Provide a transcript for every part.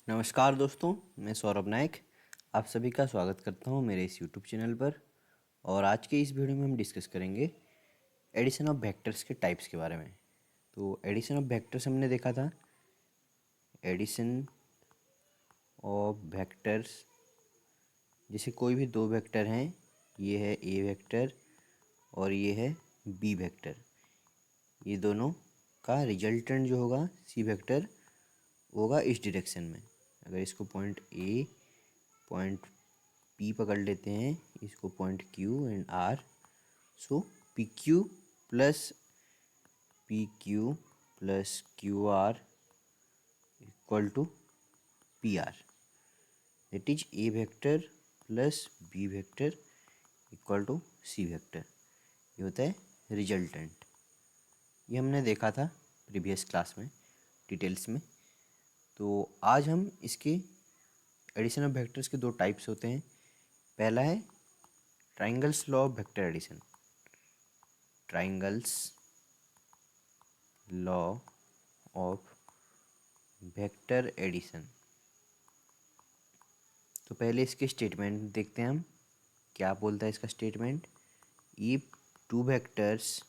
नमस्कार दोस्तों, मैं सौरभ नायक आप सभी का स्वागत करता हूं मेरे इस यूट्यूब चैनल पर। और आज के इस वीडियो में हम डिस्कस करेंगे एडिशन ऑफ वेक्टर्स के टाइप्स के बारे में। तो एडिशन ऑफ वेक्टर्स हमने देखा था। एडिशन ऑफ वेक्टर्स, जैसे कोई भी दो वेक्टर हैं, ये है ए वेक्टर और ये है बी वेक्टर। ये दोनों का रिजल्टेंट जो होगा सी वेक्टर होगा इस डायरेक्शन में। अगर इसको पॉइंट ए, पॉइंट पी पकड़ लेते हैं, इसको point Q and R, so P Q plus Q R equal to P R, that is a vector plus b vector equal to c vector. ये होता है रिजल्टेंट। ये हमने देखा था प्रीवियस क्लास में डिटेल्स में। तो आज हम इसके एडिशन ऑफ वेक्टर्स के दो टाइप्स होते हैं। पहला है triangles law of vector addition. Triangles law of vector addition. तो पहले इसके स्टेटमेंट देखते हैं हम, क्या बोलता है इसका statement. If two vectors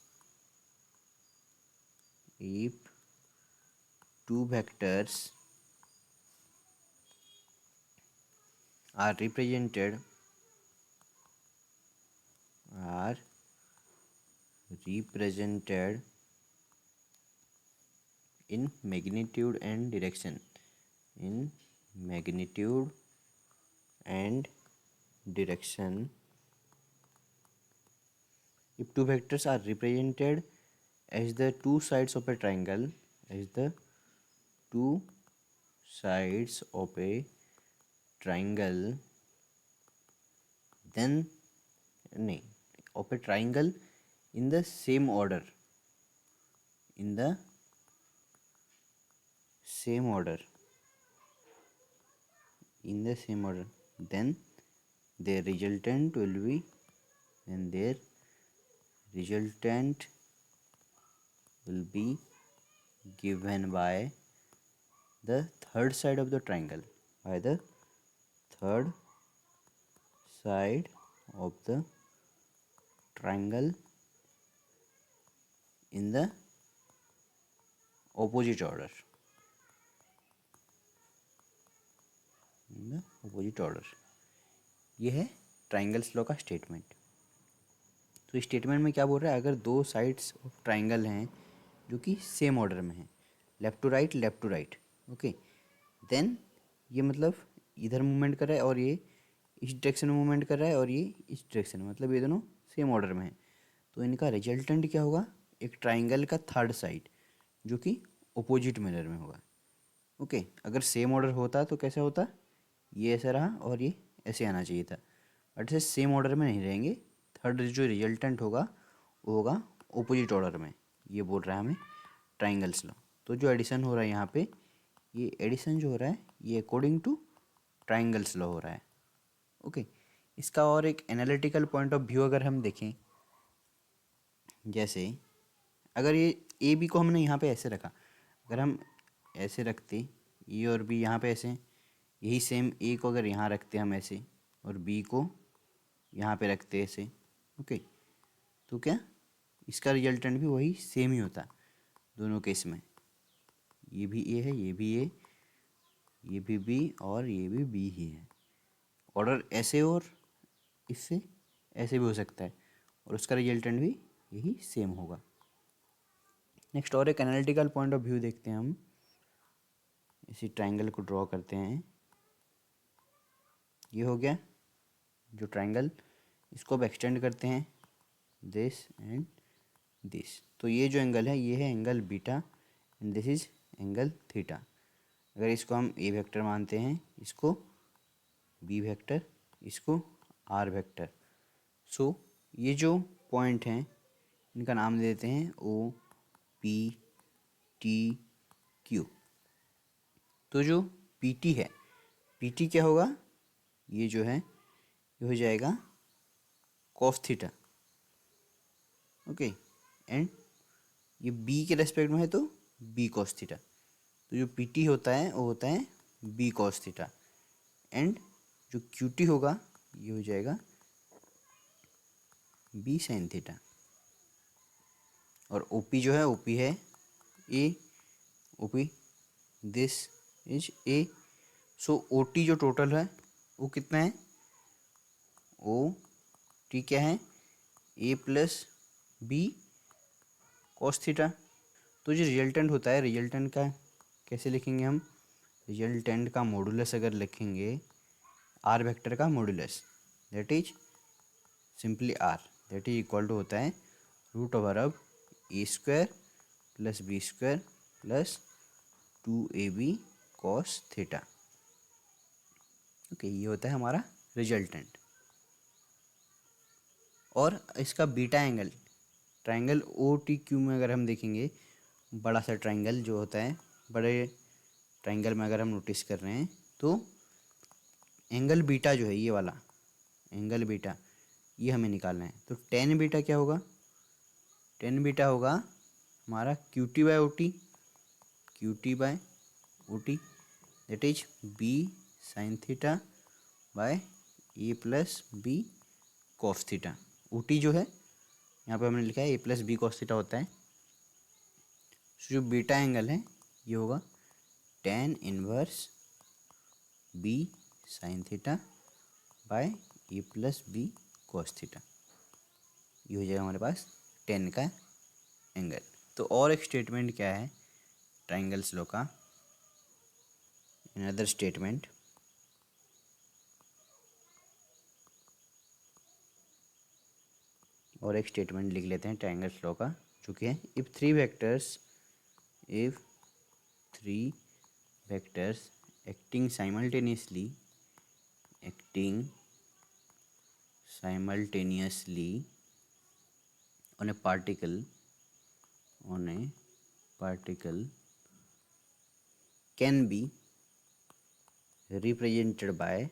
are represented in magnitude and direction, if two vectors are represented as the two sides of a triangle, then of a triangle in the same order, then their resultant will be given by the third side of the triangle, in the opposite order. ये है triangles law का statement. तो statement में क्या बोल रहा है, अगर दो साइड्स ऑफ ट्राइंगल हैं जो कि सेम ऑर्डर में हैं, left to right, okay, then ये मतलब इधर मूवमेंट कर रहा है और ये इस डायरेक्शन में मूवमेंट कर रहा है और ये इस डायरेक्शन में, मतलब ये दोनों सेम ऑर्डर में हैं। तो इनका रिजल्टेंट क्या होगा, एक ट्राइंगल का थर्ड साइड जो कि अपोजिट मिरर में होगा। ओके, अगर सेम ऑर्डर होता तो कैसा होता, ये ऐसा रहा और ये ऐसे आना चाहिए था, बट ऐसे सेम ऑर्डर में नहीं रहेंगे। थर्ड जो रिजल्टेंट होगा वो होगा अपोजिट ऑर्डर में। ये बोल रहा है हमें ट्राइंगल्स लॉ। तो जो एडिशन हो रहा है यहाँ पे, ये एडिशन जो हो रहा है ये अकॉर्डिंग टू ट्राइंगल्स लॉ हो रहा है। ओके, इसका और एक एनालिटिकल पॉइंट ऑफ व्यू अगर हम देखें, जैसे अगर ये ए बी को हमने यहाँ पे ऐसे रखा, अगर हम ऐसे रखते ए और बी यहाँ पे ऐसे, यही सेम ए को अगर यहाँ रखते हम ऐसे और बी को यहाँ पे रखते ऐसे, ओके, तो क्या इसका रिजल्टेंट भी वही सेम ही होता दोनों केस में। ये भी ए है, ये भी ए, ये भी बी और ये भी बी ही है। ऑर्डर ऐसे और इससे ऐसे भी हो सकता है और उसका रिजल्टेंट भी यही सेम होगा। नेक्स्ट और एक एनालिटिकल पॉइंट ऑफ व्यू देखते हैं हम। इसी ट्राइंगल को ड्रॉ करते हैं। ये हो गया जो ट्राइंगल, इसको अब एक्सटेंड करते हैं दिस एंड दिस। तो ये जो एंगल है ये है angle beta and this is angle theta. अगर इसको हम ए वेक्टर मानते हैं, इसको बी वेक्टर, इसको आर वेक्टर। सो ये जो पॉइंट हैं इनका नाम दे देते हैं ओ पी टी क्यू। तो जो पी टी है, पी टी क्या होगा, ये जो है ये हो जाएगा कॉस थीटा, ओके, एंड ये बी के रेस्पेक्ट में है तो बी कॉस थीटा। तो जो पी टी होता है वो होता है बी कॉस थीटा एंड जो क्यू टी होगा ये हो जाएगा बी साइन थीटा। और ओ पी जो है ओ पी है A, O P this is A. So O T जो टोटल है वो कितना है, ओ टी क्या है, ए प्लस बी कॉस थीटा। तो जो रिजल्टेंट होता है, रिजल्टेंट का कैसे लिखेंगे हम, रिजल्टेंट का मॉडुलस अगर लिखेंगे आर वेक्टर का modulus, that is simply R, that is equal to होता है root over of a square plus b square plus 2ab cos theta. Okay, ये होता है हमारा रिजल्टेंट। और इसका beta angle, triangle O T Q में अगर हम देखेंगे, बड़ा सा ट्राइंगल जो होता है, बड़े ट्राइंगल में अगर हम नोटिस कर रहे हैं तो एंगल बीटा जो है ये वाला एंगल बीटा ये हमें निकालना है। तो टेन बीटा क्या होगा, टेन बीटा होगा हमारा Q T by O T, Q T by O T that is b sine theta by a plus B cos theta. O T जो है यहाँ पे हमने लिखा है ए प्लस बी कॉस थीटा होता है। तो जो बीटा एंगल है ये होगा tan inverse b sine theta by a plus B cos theta. ये हो जाएगा हमारे पास टेन का एंगल। तो और एक स्टेटमेंट क्या है ट्राइंगल्स लॉ का, अनदर स्टेटमेंट, और एक स्टेटमेंट लिख लेते हैं ट्राइंगल्स लॉ का, जो कि है if three vectors acting simultaneously on a particle can be represented by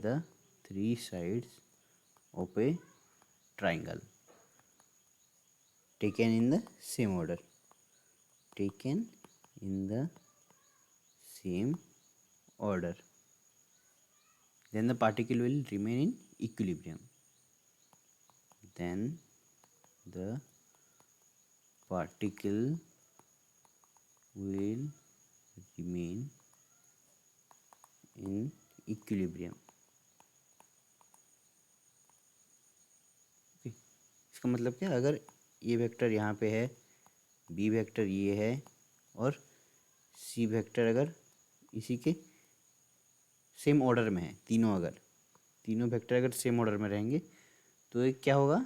the three sides of a triangle taken in the same order, then the particle will remain in equilibrium. Then the particle will remain in equilibrium. Okay. इसका मतलब क्या, अगर ए vector यहाँ पे है, B vector ये है और सी वेक्टर अगर इसी के सेम ऑर्डर में है, तीनों वेक्टर अगर सेम ऑर्डर में रहेंगे तो एक क्या होगा,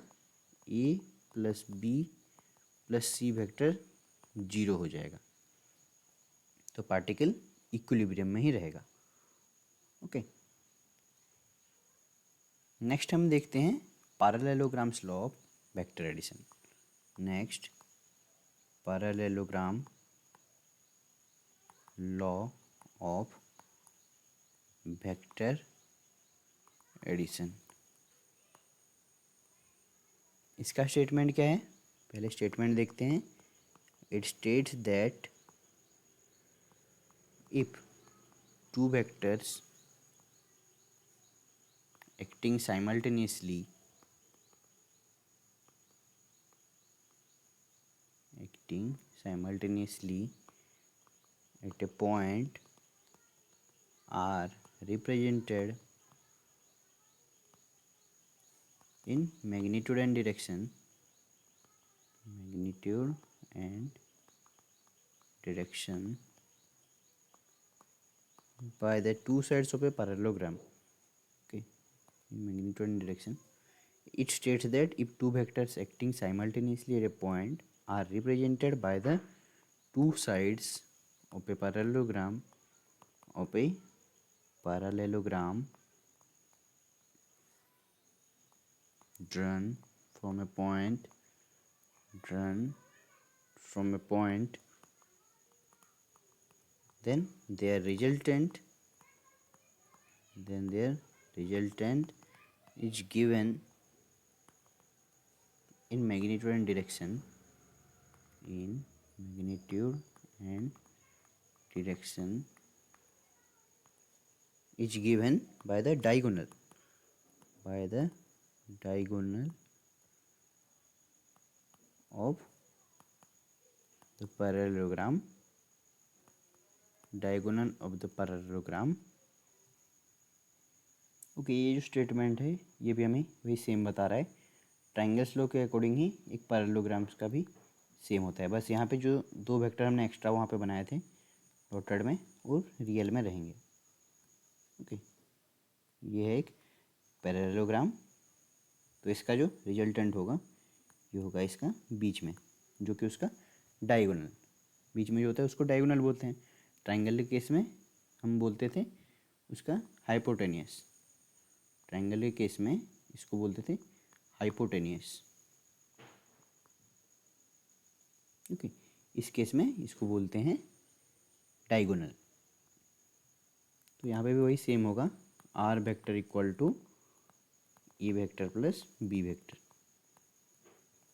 ए plus B plus C vector zero हो जाएगा। तो पार्टिकल इक्विलिब्रियम में ही रहेगा। ओके, नेक्स्ट हम देखते हैं parallelograms law of vector addition. Next, parallelogram law of vector addition. इसका स्टेटमेंट क्या है, पहले स्टेटमेंट देखते हैं। It states that if two vectors acting simultaneously at a point are represented in magnitude and direction by the two sides of a parallelogram. Okay, in magnitude and direction, it states that if two vectors acting simultaneously at a point are represented by the two sides of a parallelogram drawn from a point then their resultant is given in magnitude and direction, in magnitude and direction is given by the diagonal of the parallelogram, okay. ये जो statement है ये भी हमें वही same बता रहा है। ट्रायंगल्स लॉ के अकॉर्डिंग ही एक पैरेललोग्राम्स का भी सेम होता है। बस यहाँ पे जो दो वेक्टर हमने एक्स्ट्रा वहाँ पे बनाए थे डॉटेड में और रियल में रहेंगे, ओके। ये है एक पैरेललोग्राम, तो इसका जो रिजल्टेंट होगा ये होगा इसका बीच में, जो कि उसका डायगोनल, बीच में जो होता है उसको डायगोनल बोलते हैं। ट्रायंगल के केस में हम बोलते थे उसका हाइपोटेनियस, ट्रायंगल के केस में इसको बोलते थे हाइपोटेनियस, ओके। इस केस में इसको बोलते हैं डायगोनल। तो यहाँ पे भी वही सेम होगा, R vector equal to a vector plus b vector,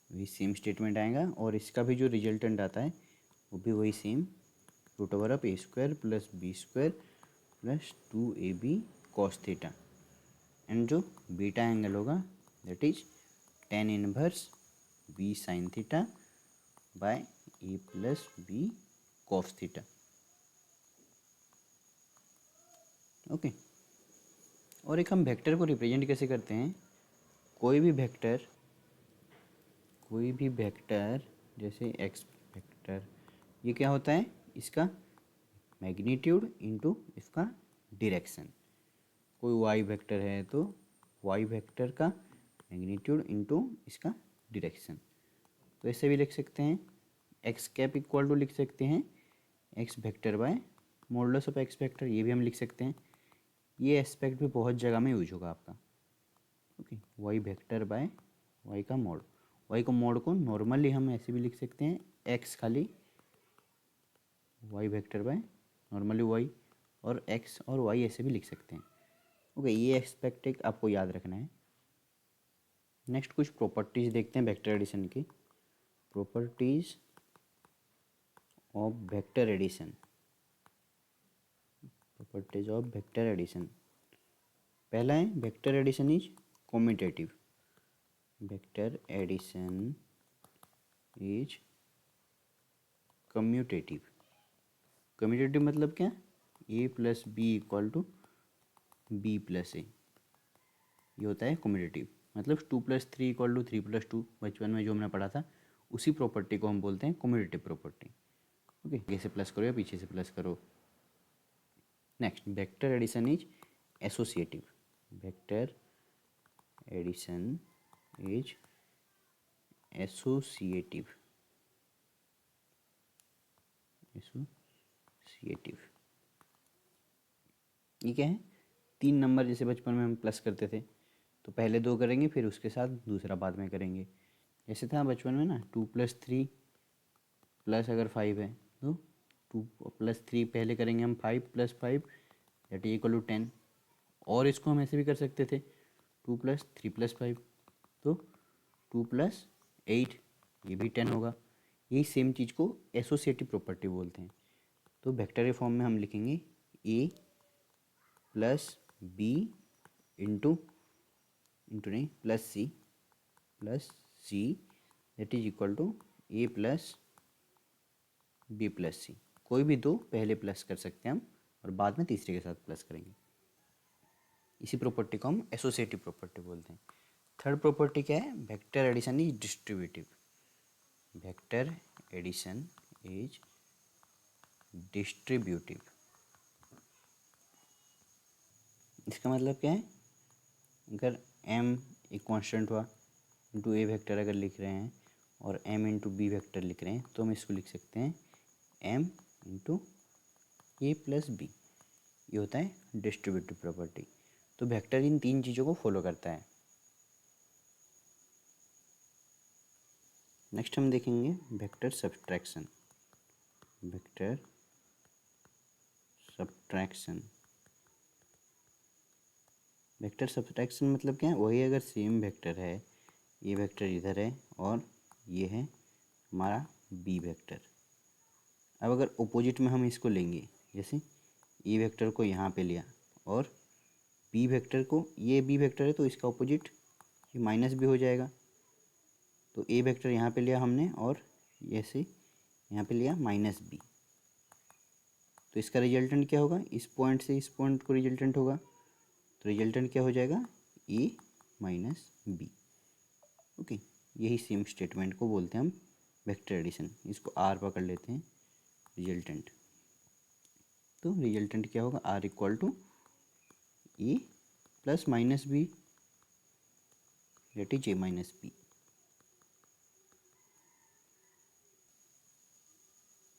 वही सेम स्टेटमेंट आएगा। और इसका भी जो रिजल्टेंट आता है वो भी वही same, root over of a square plus b square plus 2ab cos theta, and जो बीटा एंगल होगा that is tan inverse b sine theta by a plus B cos theta, okay. और एक हम वेक्टर को represent कैसे करते हैं, कोई भी वेक्टर जैसे एक्स वेक्टर, ये क्या होता है, इसका मैग्नीट्यूड इनटू इसका डायरेक्शन। कोई वाई वेक्टर है तो वाई वेक्टर का मैग्नीट्यूड इनटू इसका डायरेक्शन। तो ऐसे भी लिख सकते हैं, एक्स कैप इक्वल टू लिख सकते हैं x vector by modulus of x vector, ये भी हम लिख सकते हैं। ये एस्पेक्ट भी बहुत जगह में यूज होगा आपका, okay. Y vector by Y का मॉड, वाई को मॉड को नॉर्मली हम ऐसे भी लिख सकते हैं एक्स खाली Y vector by normally Y, और एक्स और वाई ऐसे भी लिख सकते हैं, ओके। ये एस्पेक्ट एक आपको याद रखना है। नेक्स्ट कुछ प्रॉपर्टीज देखते हैं वेक्टर एडिशन की। Properties of vector addition, properties of vector addition. पहला है vector addition is commutative, vector addition is commutative. Commutative मतलब क्या, A plus B equal to B plus A, ये होता है कम्यूटेटिव। मतलब 2+3 इक्वल टू 3+2, बचपन में जो हमने पढ़ा था उसी प्रॉपर्टी को हम बोलते हैं कम्यूटेटिव प्रॉपर्टी, ओके। आगे से प्लस करो या पीछे से प्लस करो। Next vector addition is associative, vector addition is associative, ये क्या है, 3 नंबर जैसे बचपन में हम प्लस करते थे तो पहले 2 करेंगे फिर उसके साथ दूसरा बाद में करेंगे। जैसे था बचपन में ना 2+3 प्लस अगर 5 है तो 2+3 पहले करेंगे हम 5+5 दैट इज इक्वल टू 10। और इसको हम ऐसे भी कर सकते थे 2+3+5 तो 2+8, ये भी 10 होगा। यही सेम चीज़ को एसोसिएटिव प्रॉपर्टी बोलते हैं। तो वेक्टर के फॉर्म में हम लिखेंगे ए प्लस बी इंटू नहीं plus C that is equal to A plus B plus C. कोई भी दो पहले प्लस कर सकते हैं हम और बाद में तीसरे के साथ प्लस करेंगे। इसी प्रॉपर्टी को हम एसोसिएटिव प्रॉपर्टी बोलते हैं। थर्ड प्रॉपर्टी क्या है, vector addition is distributive, vector addition is distributive. इसका मतलब क्या है, अगर m एक कांस्टेंट हुआ इंटू ए वेक्टर अगर लिख रहे हैं और m इंटू बी वेक्टर लिख रहे हैं तो हम इसको लिख सकते हैं m इंटू ए प्लस बी, ये होता है डिस्ट्रीब्यूटिव प्रॉपर्टी। तो वेक्टर इन 3 चीज़ों को फॉलो करता है। नेक्स्ट हम देखेंगे vector subtraction, vector subtraction. Vector subtraction मतलब क्या है, वही अगर सेम वेक्टर है ए वेक्टर इधर है और ये है हमारा बी वेक्टर। अब अगर अपोजिट में हम इसको लेंगे, जैसे ए वेक्टर को यहाँ पे लिया और बी वेक्टर को, ये बी वेक्टर है तो इसका अपोजिट ये माइनस बी हो जाएगा। तो ए वेक्टर यहाँ पे लिया हमने और ऐसे यहाँ पे लिया माइनस बी, तो इसका रिजल्टेंट क्या होगा, इस पॉइंट से इस पॉइंट को रिजल्टेंट होगा, तो रिजल्टेंट क्या हो जाएगा, ए माइनस बी। ओके, यही सेम स्टेटमेंट को बोलते हैं हम वेक्टर एडिशन। इसको आर पकड़ लेते हैं रिजल्टेंट। तो रिजल्टेंट क्या होगा, R equal to A plus minus b that is a minus b.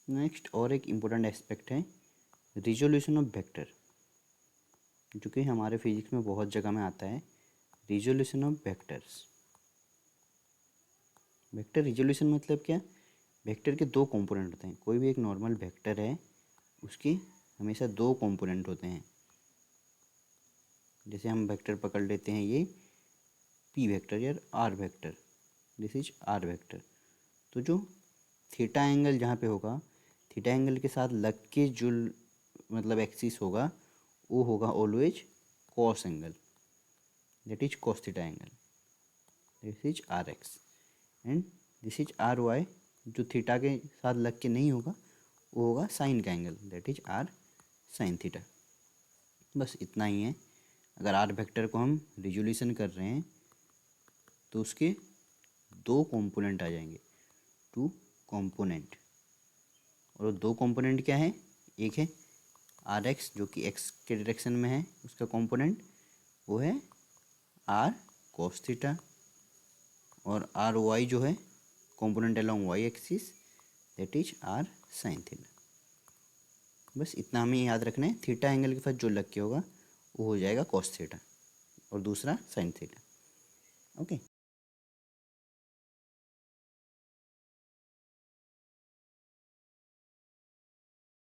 Next और एक इम्पोर्टेंट एस्पेक्ट है रिजोल्यूशन ऑफ वेक्टर, जो कि हमारे फिजिक्स में बहुत जगह में आता है। Resolution of vectors. Vector resolution मतलब क्या, वेक्टर के दो कंपोनेंट होते हैं। कोई भी एक नॉर्मल वेक्टर है उसके हमेशा दो कंपोनेंट होते हैं। जैसे हम वेक्टर पकड़ लेते हैं ये पी वेक्टर या R vector, this is R vector. तो जो थीटा एंगल जहाँ पे होगा, थीटा एंगल के साथ लग के जो मतलब एक्सिस होगा वो होगा always cos angle, that is cos theta angle, this is R X and this is R Y. जो थीटा के साथ लग के नहीं होगा वो होगा साइन का angle, that is R sine theta. बस इतना ही है। अगर आर वेक्टर को हम रिजोल्यूशन कर रहे हैं तो उसके दो कंपोनेंट आ जाएंगे, टू कंपोनेंट। और वो दो कंपोनेंट क्या है, एक है आर एक्स जो कि एक्स के डायरेक्शन में है, उसका कंपोनेंट वो है आर कोस थीटा, और आर वाई जो है component along Y axis, that is R sine theta. बस इतना हमें याद रखना है। थीटा एंगल के साथ जो लग के होगा वो हो जाएगा कॉस थीटा और दूसरा साइन थीटा। ओके।